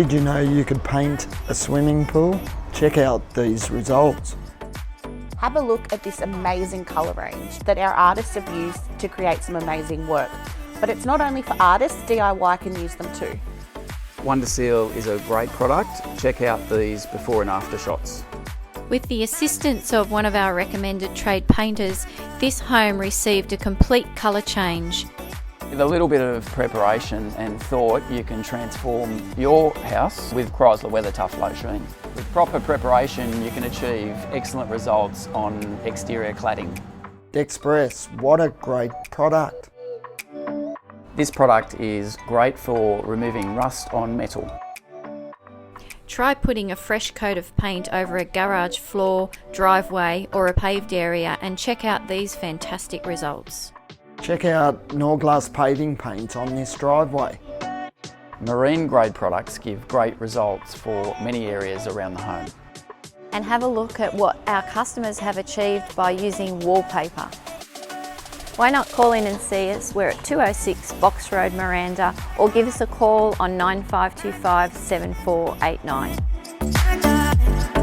Did you know you could paint a swimming pool? Check out these results. Have a look at this amazing colour range that our artists have used to create some amazing work. But it's not only for artists, DIY can use them too. Wonder Seal is a great product. Check out these before and after shots. With the assistance of one of our recommended trade painters, this home received a complete colour change. With a little bit of preparation and thought, you can transform your house with Chrysler Weather Tough Low Sheen. With proper preparation, you can achieve excellent results on exterior cladding. Express, what a great product. This product is great for removing rust on metal. Try putting a fresh coat of paint over a garage floor, driveway or a paved area and check out these fantastic results. Check out Norglass paving paint on this driveway. Marine grade products give great results for many areas around the home. And have a look at what our customers have achieved by using wallpaper. Why not call in and see us? We're at 206 Box Road Miranda, or give us a call on 9525 7489.